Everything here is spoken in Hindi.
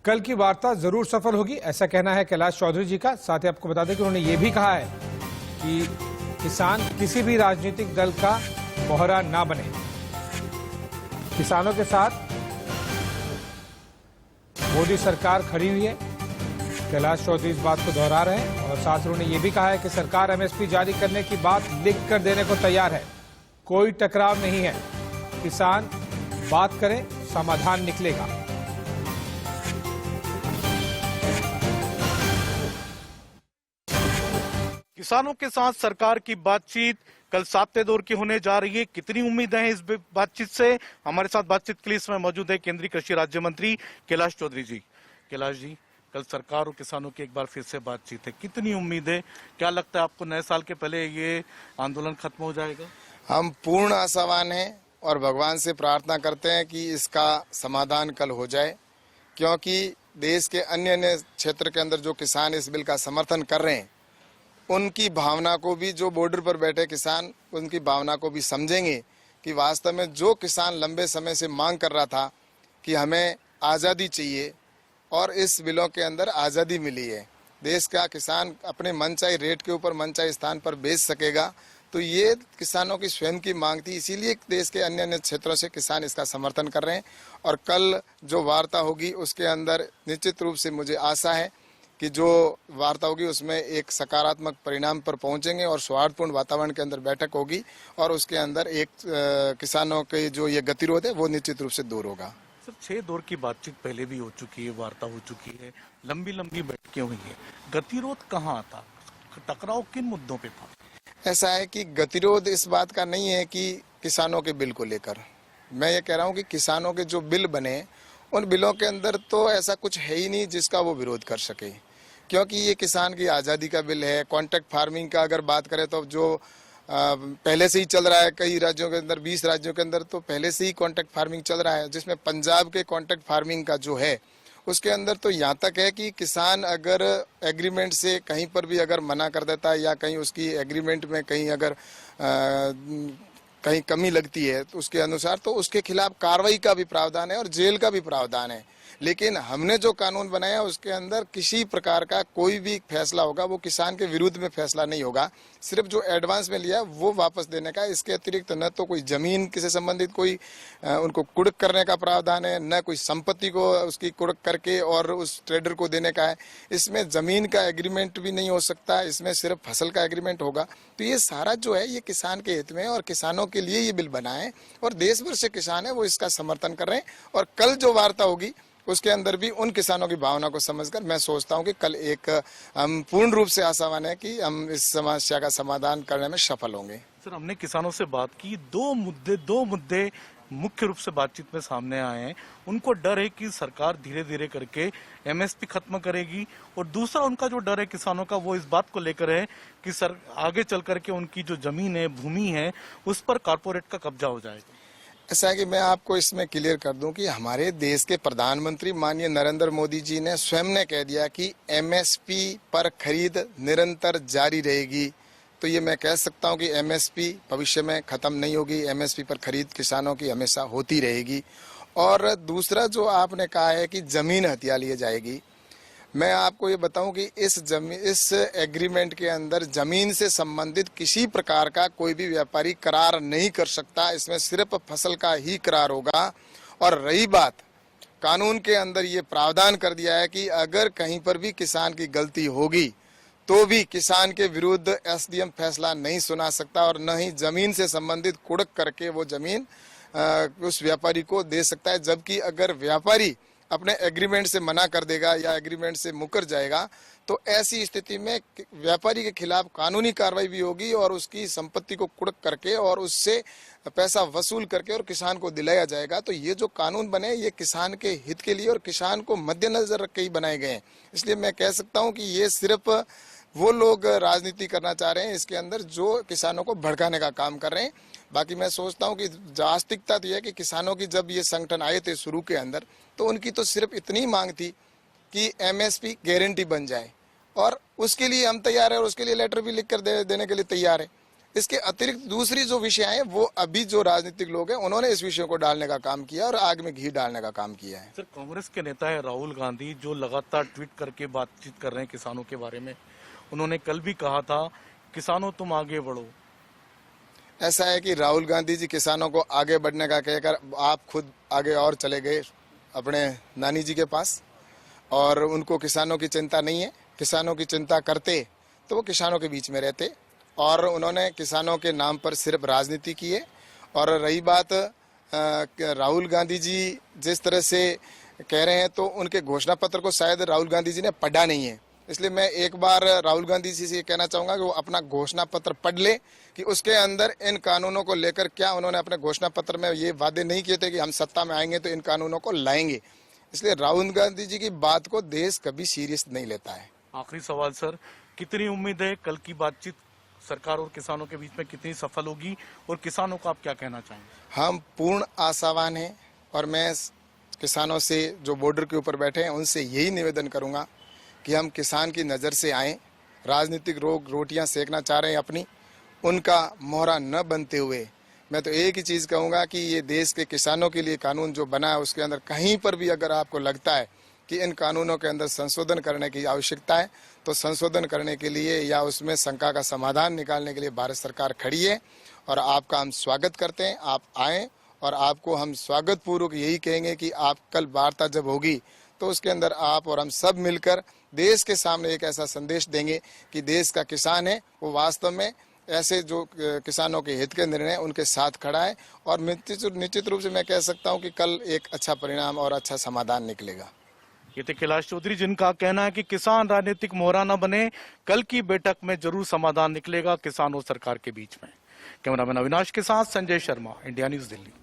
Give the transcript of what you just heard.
कल की वार्ता जरूर सफल होगी, ऐसा कहना है कैलाश चौधरी जी का। साथ ही आपको बता दें कि उन्होंने ये भी कहा है कि किसान किसी भी राजनीतिक दल का मोहरा ना बने। किसानों के साथ मोदी सरकार खड़ी हुई है, कैलाश चौधरी इस बात को दोहरा रहे हैं। और साथ ही उन्होंने ये भी कहा है कि सरकार एमएसपी जारी करने की बात लिख कर देने को तैयार है, कोई टकराव नहीं है। किसान बात करें, समाधान निकलेगा। किसानों के साथ सरकार की बातचीत कल 7वें दौर की होने जा रही है। कितनी उम्मीदें हैं इस बातचीत से? हमारे साथ बातचीत के लिए इसमें मौजूद है केंद्रीय कृषि राज्य मंत्री कैलाश चौधरी जी। कैलाश जी, कल सरकार और किसानों की एक बार फिर से बातचीत है, कितनी उम्मीदें? क्या लगता है आपको नए साल के पहले ये आंदोलन खत्म हो जाएगा? हम पूर्ण आशावान हैं और भगवान से प्रार्थना करते हैं कि इसका समाधान कल हो जाए, क्योंकि देश के अन्य अन्य क्षेत्र के अंदर जो किसान इस बिल का समर्थन कर रहे हैं, उनकी भावना को भी, जो बॉर्डर पर बैठे किसान उनकी भावना को भी समझेंगे कि वास्तव में जो किसान लंबे समय से मांग कर रहा था कि हमें आज़ादी चाहिए और इस बिलों के अंदर आज़ादी मिली है, देश का किसान अपने मनचाही रेट के ऊपर मनचाही स्थान पर बेच सकेगा, तो ये किसानों की स्वयं की मांग थी। इसीलिए देश के अन्य अन्य क्षेत्रों से किसान इसका समर्थन कर रहे हैं। और कल जो वार्ता होगी उसके अंदर निश्चित रूप से मुझे आशा है कि जो वार्ता होगी उसमें एक सकारात्मक परिणाम पर पहुंचेंगे और सौहार्दपूर्ण वातावरण के अंदर बैठक होगी और उसके अंदर एक किसानों के जो ये गतिरोध है वो निश्चित रूप से दूर होगा। सर, 6 दौर की बातचीत पहले भी हो चुकी है, वार्ता हो चुकी है, लंबी लंबी बैठकें हुई है, गतिरोध कहाँ था? टकराव किन मुद्दों पे था? ऐसा है कि गतिरोध इस बात का नहीं है कि किसानों के बिल को लेकर, मैं ये कह रहा हूँ कि किसानों के जो बिल बने उन बिलों के अंदर तो ऐसा कुछ है ही नहीं जिसका वो विरोध कर सके, क्योंकि ये किसान की आज़ादी का बिल है। कॉन्ट्रैक्ट फार्मिंग का अगर बात करें तो जो पहले से ही चल रहा है, कई राज्यों के अंदर 20 राज्यों के अंदर तो पहले से ही कॉन्ट्रैक्ट फार्मिंग चल रहा है, जिसमें पंजाब के कॉन्ट्रैक्ट फार्मिंग का जो है उसके अंदर तो यहाँ तक है कि किसान अगर एग्रीमेंट से कहीं पर भी अगर मना कर देता है या कहीं उसकी एग्रीमेंट में कहीं अगर कहीं कमी लगती है तो उसके अनुसार तो उसके खिलाफ कार्रवाई का भी प्रावधान है और जेल का भी प्रावधान है। लेकिन हमने जो कानून बनाया उसके अंदर किसी प्रकार का कोई भी फैसला होगा वो किसान के विरुद्ध में फैसला नहीं होगा, सिर्फ जो एडवांस में लिया वो वापस देने का। इसके अतिरिक्त न तो कोई जमीन से संबंधित कोई उनको कुड़क करने का प्रावधान है, न कोई संपत्ति को उसकी कुड़क करके और उस ट्रेडर को देने का है। इसमें जमीन का एग्रीमेंट भी नहीं हो सकता, इसमें सिर्फ फसल का एग्रीमेंट होगा। तो ये सारा जो है ये किसान के हित में और किसानों के लिए ये बिल बना है और देश भर से किसान है वो इसका समर्थन कर रहे हैं। और कल जो वार्ता होगी उसके अंदर भी उन किसानों की भावना को समझकर मैं सोचता हूं कि कल एक हम पूर्ण रूप से आशावान है कि हम इस समस्या का समाधान करने में सफल होंगे। सर, हमने किसानों से बात की, दो मुद्दे मुख्य रूप से बातचीत में सामने आए हैं। उनको डर है कि सरकार धीरे धीरे करके एमएसपी खत्म करेगी, और दूसरा उनका जो डर है किसानों का वो इस बात को लेकर है कि सर आगे चल करके उनकी जो जमीन है, भूमि है, उस पर कारपोरेट का कब्जा हो जाएगा। ऐसा है कि मैं आपको इसमें क्लियर कर दूं कि हमारे देश के प्रधानमंत्री माननीय नरेंद्र मोदी जी ने स्वयं ने कह दिया कि एमएसपी पर खरीद निरंतर जारी रहेगी। तो ये मैं कह सकता हूं कि एमएसपी भविष्य में खत्म नहीं होगी, एमएसपी पर खरीद किसानों की हमेशा होती रहेगी। और दूसरा जो आपने कहा है कि जमीन हथिया ली जाएगी, मैं आपको ये बताऊं कि इस एग्रीमेंट के अंदर जमीन से संबंधित किसी प्रकार का कोई भी व्यापारी करार नहीं कर सकता, इसमें सिर्फ फसल का ही करार होगा। और रही बात, कानून के अंदर ये प्रावधान कर दिया है कि अगर कहीं पर भी किसान की गलती होगी तो भी किसान के विरुद्ध एसडीएम फैसला नहीं सुना सकता और न ही जमीन से संबंधित कुड़क करके वो जमीन उस व्यापारी को दे सकता है। जबकि अगर व्यापारी अपने एग्रीमेंट से मना कर देगा या एग्रीमेंट से मुकर जाएगा तो ऐसी स्थिति में व्यापारी के खिलाफ कानूनी कार्रवाई भी होगी और उसकी संपत्ति को कुड़क करके और उससे पैसा वसूल करके और किसान को दिलाया जाएगा। तो ये जो कानून बने ये किसान के हित के लिए और किसान को मद्देनजर रख के ही बनाए गए हैं। इसलिए मैं कह सकता हूँ कि ये सिर्फ वो लोग राजनीति करना चाह रहे हैं इसके अंदर जो किसानों को भड़काने का काम कर रहे हैं। बाकी मैं सोचता हूं कि वास्तविकता तो यह है कि किसानों की जब ये संगठन आए थे शुरू के अंदर तो उनकी तो सिर्फ इतनी मांग थी कि एमएसपी गारंटी बन जाए और उसके लिए हम तैयार है और उसके लिए लेटर भी लिख कर देने के लिए तैयार है। इसके अतिरिक्त दूसरी जो विषय हैं वो अभी जो राजनीतिक लोग हैं उन्होंने इस विषय को डालने का काम किया और आग में घी डालने का काम किया है। सर, कांग्रेस के नेता है राहुल गांधी जो लगातार ट्वीट करके बातचीत कर रहे हैं किसानों के बारे में। उन्होंने कल भी कहा था किसानों तुम आगे बढ़ो। ऐसा है कि राहुल गांधी जी किसानों को आगे बढ़ने का कहकर आप खुद आगे और चले गए अपने नानी जी के पास, और उनको किसानों की चिंता नहीं है। किसानों की चिंता करते तो वो किसानों के बीच में रहते, और उन्होंने किसानों के नाम पर सिर्फ राजनीति की है। और रही बात राहुल गांधी जी जिस तरह से कह रहे हैं, तो उनके घोषणा पत्र को शायद राहुल गांधी जी ने पढ़ा नहीं है। इसलिए मैं एक बार राहुल गांधी जी से ये कहना चाहूंगा कि वो अपना घोषणा पत्र पढ़ ले कि उसके अंदर इन कानूनों को लेकर क्या उन्होंने अपने घोषणा पत्र में ये वादे नहीं किए थे कि हम सत्ता में आएंगे तो इन कानूनों को लाएंगे। इसलिए राहुल गांधी जी की बात को देश कभी सीरियस नहीं लेता है। आखिरी सवाल सर, कितनी उम्मीद है कल की बातचीत सरकार और किसानों के बीच में कितनी सफल होगी, और किसानों को आप क्या कहना चाहेंगे? हम पूर्ण आशावान हैं, और मैं किसानों से जो बॉर्डर के ऊपर बैठे हैं उनसे यही निवेदन करूंगा कि हम किसान की नज़र से आएं। राजनीतिक रोटियां सेकना चाह रहे हैं अपनी, उनका मोहरा न बनते हुए मैं तो एक ही चीज़ कहूँगा कि ये देश के किसानों के लिए कानून जो बना है उसके अंदर कहीं पर भी अगर आपको लगता है कि इन कानूनों के अंदर संशोधन करने की आवश्यकता है, तो संशोधन करने के लिए या उसमें शंका का समाधान निकालने के लिए भारत सरकार खड़ी है, और आपका हम स्वागत करते हैं। आप आएँ, और आपको हम स्वागत पूर्वक यही कहेंगे कि आप कल वार्ता जब होगी तो उसके अंदर आप और हम सब मिलकर देश के सामने एक ऐसा संदेश देंगे कि देश का किसान है वो वास्तव में ऐसे जो किसानों के हित के निर्णय उनके साथ खड़ा है, और निश्चित रूप से मैं कह सकता हूं कि कल एक अच्छा परिणाम और अच्छा समाधान निकलेगा। ये थे कैलाश चौधरी, जिनका कहना है कि किसान राजनीतिक मोहरा न बने, कल की बैठक में जरूर समाधान निकलेगा किसान और सरकार के बीच में। कैमरामैन अविनाश के साथ संजय शर्मा, इंडिया न्यूज दिल्ली।